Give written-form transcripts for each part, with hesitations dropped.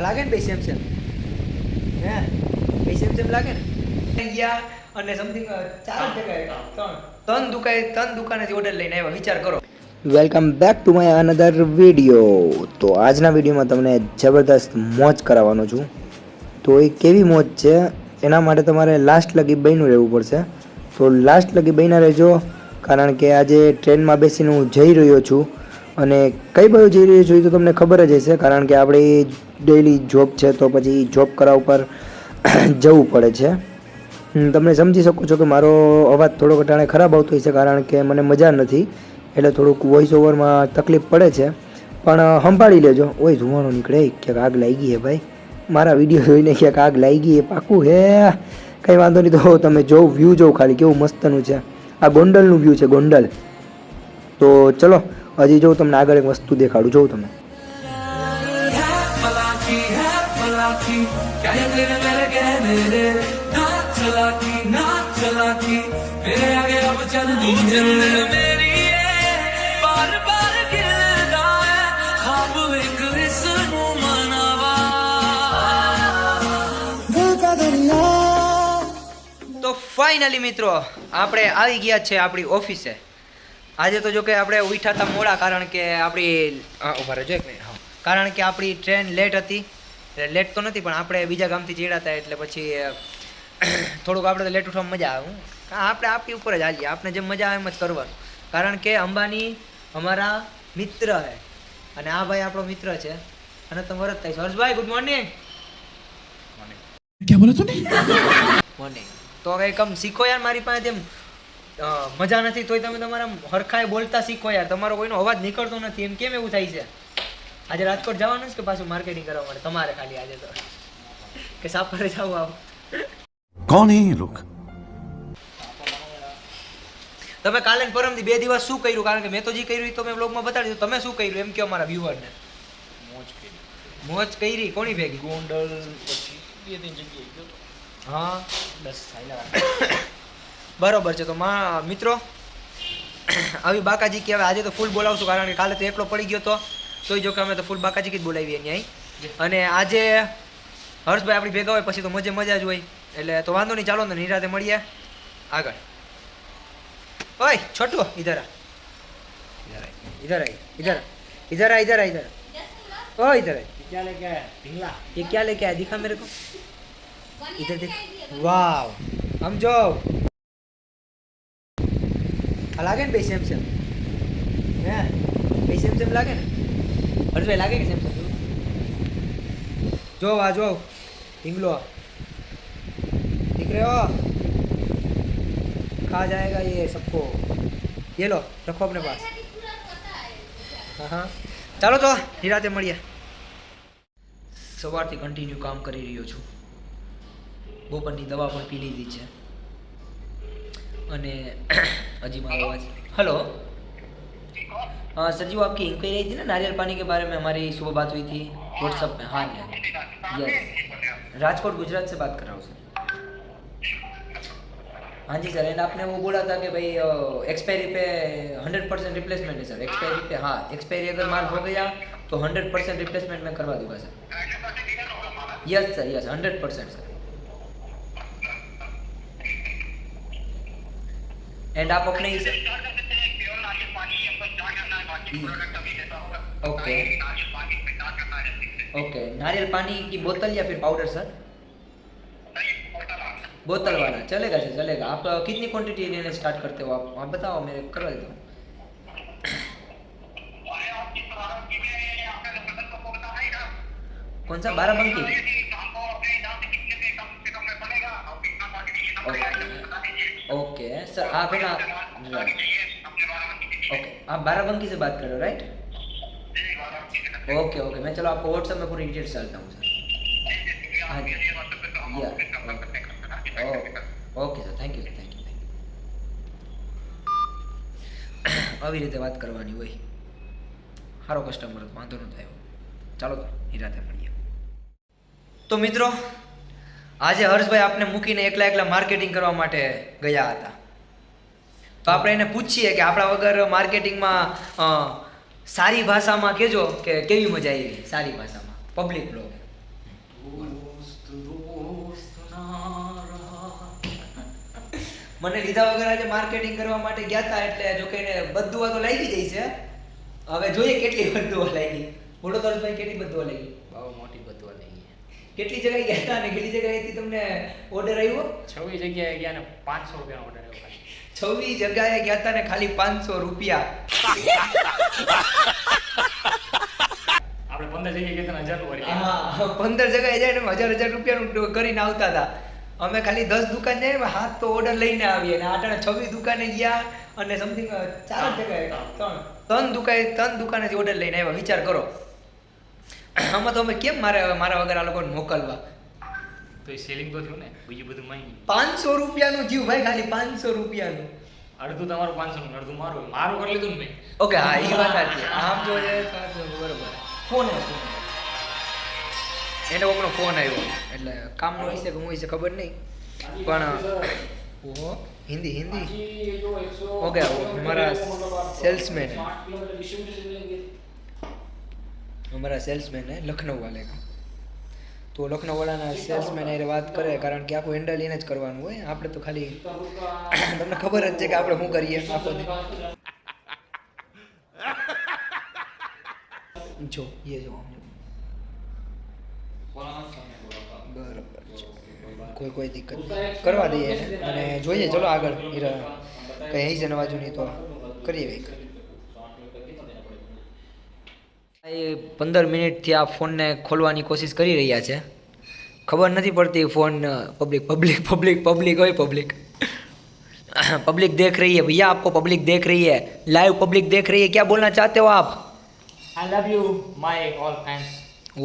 લાગે ને ભાઈ સેમ હે ભાઈ સેમ લાગે ને ગયા અને સમથિંગ 4 જગ્યાએ ત્રણ દુકાનેથી ઓર્ડર લઈને આવ્યા. વિચાર કરો. Welcome back to my another video. તો આજના વિડીયોમાં તમને જબરદસ્ત મોજ કરાવવાનો છું. તો એ કેવી મોજ છે એના માટે તમારે લાસ્ટ લગી બન્યું રહેવું પડશે. તો લાસ્ટ લગી બન્યા રહેજો, કારણ કે આજે ટ્રેનમાં બેસીને હું જઈ રહ્યો છું. અને કઈ બાજુ જઈ રહ્યો છું એ તો તમને ખબર જ હશે, કારણ કે આપણી ડેઈલી જોબ છે, તો પછી જોબ કરવા ઉપર જવું પડે છે. તમે સમજી શકો છો કે મારો અવાજ થોડો ઘટાણે ખરાબ આવતો હોય છે, કારણ કે મને મજા નથી, એટલે થોડુંક વોઇસ ઓવરમાં તકલીફ પડે છે. પણ સંભાળી લેજો. ઓય ધુમાડો નીકળે, ક્યાંક આગ લાગી છે ભાઈ. મારા વિડીયો જોઈને ક્યાંક આગ લાગી છે પાકું હે. કંઈ વાંધો નહીં, તો તમે જોવ વ્યૂ જોવ ખાલી કેવું મસ્તનું છે. આ ગોંડલનું વ્યૂ છે, ગોંડલ. તો ચલો હજી જોઉં તમને આગળ એક વસ્તુ દેખાડું. જોઉં તમે તો ફાઇનલી મિત્રો આપણે આવી ગયા છે આપણી ઓફિસે. આજે તો જો કે આપણે ઉઠ્યા હતા મોડા, કારણ કે આપણી ઉભા રહેજો એક મિનિટ. હા, કારણ કે આપણી ટ્રેન લેટ હતી. લેટ તો નથી, પણ આપણે બીજા ગામથી ચીડા હતા, એટલે પછી થોડુંક આપણે તો લેટ ઉઠવામાં મજા આવે. આપણે આપણી ઉપર જ હાલીએ, આપણે જેમ મજા આવે એમ જ કરવાનું. કારણ કે અંબાની અમારા મિત્ર છે, અને આ ભાઈ આપણો મિત્ર છે, અને તમે વરત થાય. Harshbhai good morning. क्या बोला तूने? મોર્નિંગ. તો કંઈ કમ શીખો યાર, મારી પાસે જેમ મજા નથી તોય તમે તમારા હરખાએ બોલતા શીખો યાર. તમારો કોઈનો અવાજ નીકળતો નથી, એમ કેમ એવું થાય છે? આજે રાજકોટ જવાનું છે કે પાછું માર્કેટિંગ કરવા માટે તમારે ખાલી આજે તો, કે સાપરે જવું આવો? कौन है ये लोग? તમે કાલે ને પરમથી 2 દિવસ શું કર્યું? કારણ કે મેં તો જે કર્યું એ તો મેં બ્લોગમાં બતાડી દીધું. તમે શું કર્યું એમ કહો અમારા વ્યુઅરને. મોજ કરી કોની ભેગી? ગોંડલ પછી 2-3 જગ્યાએ ગયો તો. હા બસ સાયલા બરોબર છે. તો મિત્રો આવી બાકાજી કે હવે આજે તો ફૂલ બોલાવશું, કારણ કે કાલે તો એકલો પડી ગયો તો, તોય જો કે અમે તો ફૂલ બાકાજી જ બોલાવીએ અહીં. અને આજે હર્ષભાઈ આપણી ભેગા હોય પછી તો મજા જ હોય. એટલે તો વાંધો નહીં, ચાલો ને નિરાતે મળીએ આગળ. ઓય છોટુ ઇધર આ, इधर आ, इधर इधर आ, इधर आ, इधर ओ इधर क्या लेके आया? ढीला. ये क्या लेके आया? दिखा मेरे को. इधर देख. वाव, हम जो लागे ने भाई सेम હે ભાઈ સેમ લાગે ને? હર્ષભાઈ લાગે કે સેમ જો આ જો ઢીંગલો दिख रहे हो? खा जाएगा ये सबको. ये लो रखो अपने पास. हाँ हाँ ચાલો તો નિરાતે મળીએ. સવારથી કન્ટિન્યુ કામ કરી રહ્યો છું. બપોરની દવા પણ પી લીધી છે, અને હજી મારો અવાજ. हेलो सर जी, वो आपकी इंक्वायरी आई थी ना नारियल पानी के बारे में, हमारी सुबह बात हुई थी व्हाट्सएप में. हाँ जी यस, राजकोट गुजरात से बात कर रहा हूँ सर. हाँ जी सर, एंड आपने वो बोला था कि भाई एक्सपायरी पे 100% रिप्लेसमेंट है सर. एक्सपायरी पे हाँ, एक्सपायरी अगर माल हो गया तो 100% रिप्लेसमेंट मैं करवा दूंगा sir. Yes sir, yes 100% sir. And आप अपने ओके ओके, नारियल पानी की बोतल या फिर पाउडर सर? बोतल वाला चलेगा सर, चलेगा. आप कितनी क्वांटिटी लेने स्टार्ट करते हो? आप बताओ, मेरे करवा देता हूँ. कौन सा? 12 बंकी? ओके सर, आप है ना, ओके आप 12 बंकी से बात कर रहे हो राइट? ओके ओके, मैं चलो आपको व्हाट्सएप में पूरी डिटेल्स डालता हूँ सर. हाँ जी या ओके सर, थैंक यू. આવી રીતે વાત કરવાની હોય. સારો કસ્ટમર હતો, વાંધો નતો આવ્યો. ચાલો તો નિરાતે મળીએ. તો મિત્રો આજે હર્ષભાઈ આપને મૂકીને એકલા માર્કેટિંગ કરવા માટે ગયા હતા. તો આપણે એને પૂછીએ કે આપણા વગર માર્કેટિંગમાં સારી ભાષામાં કહેજો કે કેવી મજા આવી. સારી ભાષામાં પબ્લિક બ્લોગ. મને લીધા વગર આજે માર્કેટિંગ કરવા માટે ગયા હતા એટલે જો કે એને બધું તો લાગી જાય છે. હવે જોઈએ કેટલી બધું લાગી. બોલો તો ભાઈ કેટલી બધું લાગી? બહુ મોટી બધું લઈ ગયા. કેટલી જગ્યાએ ગયા હતા અને કેટલી જગ્યાએથી તમને ઓર્ડર આવ્યો? 26 જગ્યાએ ગયા ને 500 રૂપિયાનો ઓર્ડર આવ્યો ખાલી. 26 જગ્યાએ ગયા હતા ને ખાલી 500 રૂપિયા. આપણે 15 જગ્યાએ ગયા હતા 1000 નું વળી. હા 15 જગ્યાએ જાય ને 1000 રૂપિયાનું કરીને આવતા હતા. અમે ખાલી 10 દુકાન જઈએ ને હાથ તો ઓર્ડર લઈને આવીએ ને આટાણે 26 દુકાને ગયા અને સમથિંગ 4 જગ્યાએ ત્રણ દુકાનેથી ઓર્ડર લઈને આવ્યા. વિચાર કરો આમાં તો અમે કેમ મારા વગર આ લોકોને મોકલવા? તો એ સેલિંગ તો થયું ને, બીજું બધું માંગી. 500 રૂપિયાનું જીવ ભાઈ, ખાલી 500 રૂપિયાનું. અડધું તમારું 500 નું અડધું મારું કરી લીધું ને મેં. ઓકે હા એ વાત સાચી. આમ જોઈએ તો બરોબર. ફોન આવ્યો એને કોકનો ફોન આવ્યો એટલે કામનો હોય છે કે હું છે ખબર નહીં પણ ઓહો હિન્દી ઓકે हमारा सेल्समैन है लखनऊ वाले का. તો લખનઉ વાળાના સેલ્સમેન એ વાત કરે કારણ કે આખું હેન્ડલ એને જ કરવાનું હોય. આપણે તો ખાલી તમને ખબર જ છે કે આપણે શું કરીએ આખો જો ये जो બરાબર છે કોઈ દિક્કત નહીં. કરવા દઈએ એને અને જોઈએ ચલો આગળ કંઈ અહીં છે નવાજુ નહીં તો કરીએ કંઈક. એ 15 મિનિટથી આ ફોનને ખોલવાની કોશિશ કરી રહ્યા છે. ખબર નથી પડતી ફોન પબ્લિક હોય पब्लिक देख रही है भैया, आपको पब्लिक देख रही है, लाइव पब्लिक देख रही है. क्या बोलना चाहते हो आप? I love you my all fans.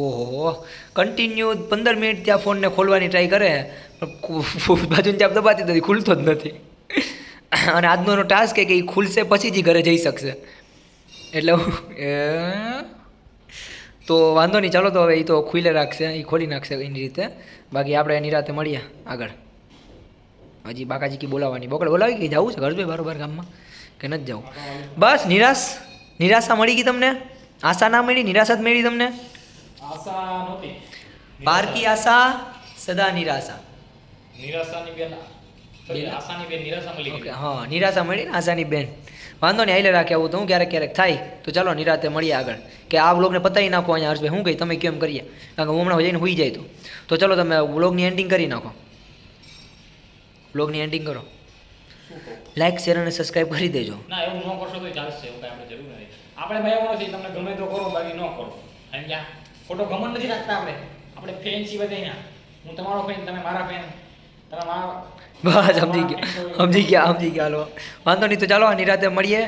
ઓહો કન્ટિન્યુ 15 મિનિટ ત્યાં ફોનને ખોલવાની ટ્રાય કરે બાજુને ચાપ દબાતી નથી, ખુલતો જ નથી. અને આજનો ટાસ્ક કે એ ખુલશે પછી જ ઘરે જઈ શકશે એટલે તો વાંધો નહીં. ચાલો તો હવે એ તો ખુલ્લે રાખશે, એ ખોલી નાખશે એની રીતે. બાકી આપણે એની રાતે મળીએ આગળ. હજી બાકાજી કી બોલાવવાની બોલાવી કે જવું છે ઘરભાઈ બરોબર ગામમાં કે નથી જવું? બસ નિરાશા મળી ગઈ તમને? આશા ના મળી, નિરાશા જ મળી તમને? આશા નહોતી. પારકી આશા સદા નિરાશા. નિરાશાની બેન આશાની બેન નિરાશા મળી ઓકે ગઈ. હા નિરાશા મળી ને આશાની બેન. વાંધો નહીં હાલે રાખે આવું તો હું ક્યારેક થાય તો ચાલો નિરાતે મળીએ આગળ. કે આ વ્લોગને પતાવી નાખો અહીંયા હર્ષભાઈ, હું કહી તમે કેમ કરીએ કારણ કે હું હમણાં જઈને હોઈ જાય તો ચાલો તમે વ્લોગની એન્ડિંગ કરી નાખો. વ્લોગની એન્ડિંગ કરો. લાઈક શેર અને સબસ્ક્રાઈબ કરી દેજો. ના એવું ન કરશો તો ચાલશે, એવું કાંઈ આપણે જરૂર નથી. આપણે ભાઈ એવું નથી, તમને ગમે તો કરો બાકી ન કરો. કારણ કે ફોટો ઘમંડ નથી રાખતા આપણે ફેન છીએ બધા. હું તમારો ફેન, તમે મારા ફેન, તમે મારા બસ સમજી ગયા હાલો વાંધો નહીં. તો ચાલો નિરાતે મળીએ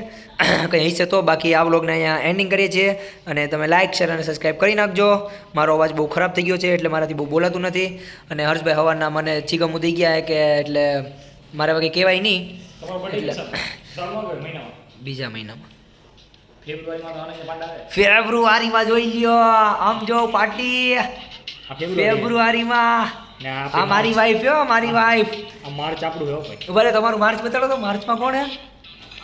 કંઈ હશે તો. બાકી આ વ્લોગને અહીંયા એન્ડિંગ કરીએ છીએ અને તમે લાઇક શેર અને સબસ્ક્રાઈબ કરી નાખજો. મારો અવાજ બહુ ખરાબ થઈ ગયો છે એટલે મારાથી બહુ બોલાતું નથી. અને હર્ષભાઈ હવારના મને ચીગમ ઉદી ગયા કે એટલે મારે કંઈ કહેવાય નહીં. બીજા મહિનામાં ફેબ્રુઆરીમાં જોઈ લ્યો. આમ જો પાર્ટી ફેબ્રુઆરીમાં. આ મારી વાઈફ હો, મારી વાઈફ. આ માર્ચ આપણું હે ભાઈ. ઉભા રે તમારું માર્ચ બતાડો તો. માર્ચમાં કોણ હે?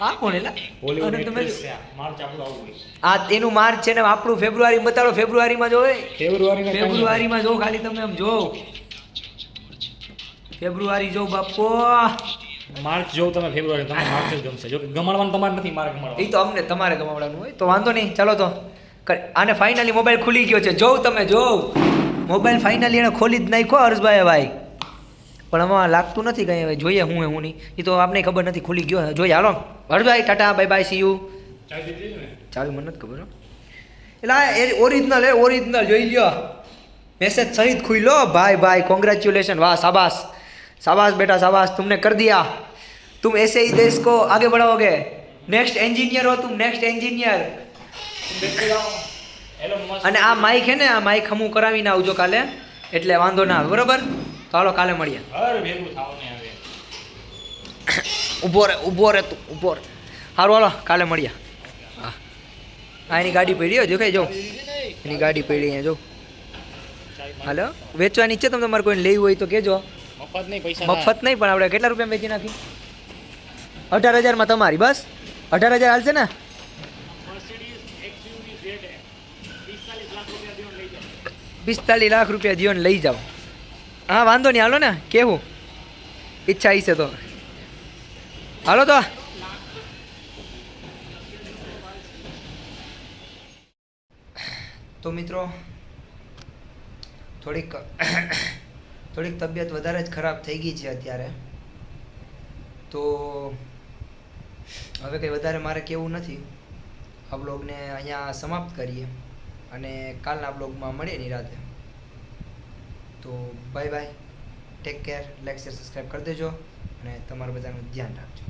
આ કોણ એલા? હોલીવુડ તમે એક્ટ્રેસ છે. માર્ચ આપણું આવું હોય. આ એનું માર્ચ છે ને આપણું ફેબ્રુઆરી બતાડો. ફેબ્રુઆરીમાં જો ફેબ્રુઆરીમાં જો ખાલી તમે આમ જો ફેબ્રુઆરી જો બાપો. માર્ચ જો તમે ફેબ્રુઆરી, તમે માર્ચ જ ગમશે. જો કે ગમાડવાનું તમારે નથી, મારે ગમાડવાનું. એ તો અમને તમારે ગમાવડાનું હોય તો વાંધો નહીં. ચાલો તો આને ફાઇનલી મોબાઈલ ખુલી ગયો છે. જોઉં તમે મોબાઈલ ફાઇનલી એને ખોલી જ નાખ્યો હર્ષભાઈ ભાઈ. પણ આમાં લાગતું નથી કંઈ. હવે જોઈએ હું નહીં એ તો આપણે ખબર નથી. ખુલી ગયો જોઈએ. હાલો હર્ષભાઈ tata bye bye see you. ચાવી મને નથી ખબર એટલે એ ઓરિજિનલ જોઈ લ્યો. मैसेज सहित खुलो भाई कॉन्ग्रेचुलेशन. वाह शाबाश बेटा शाबाश, तुमने कर दिया. तुम ऐसे ही देश को आगे बढ़ाओगे. नेक्स्ट इंजीनियर हो तुम, नेक्स्ट इंजीनियर. અને આ માઇક હે ને, આ માઇક હમું કરાવીને આવજો કાલે એટલે વાંધો ના આવે બરોબર. તો હાલો કાલે મળીએ. ઊભો રે સારું હાલો કાલે મળીએ. હા એની ગાડી પડી જો કઈ જો એની ગાડી પડી અહીંયા જો. હાલો વેચવાની ઈચ્છે તમે તમારે કોઈને લેવી હોય તો કહેજો. મફત નહીં પણ આપણે કેટલા રૂપિયા વેચી નાખી? 18,000માં તમારી. બસ 18,000 હાલશે ને? 45 લાખ રૂપિયા દિયો ને લઈ જાઓ. હા વાંધો નહીં હાલો ને, કેવું ઈચ્છા હશે તો હાલો તો મિત્રો થોડીક તબિયત વધારે જ ખરાબ થઈ ગઈ છે અત્યારે, તો હવે કંઈ વધારે મારે કહેવું નથી. આ બ્લોગને અહીંયા સમાપ્ત કરીએ અને કાલના બ્લોગમાં મળીએ નિરાતે. તો bye bye, take care, like share subscribe કરી દેજો અને તમારું બધાનું ધ્યાન રાખજો.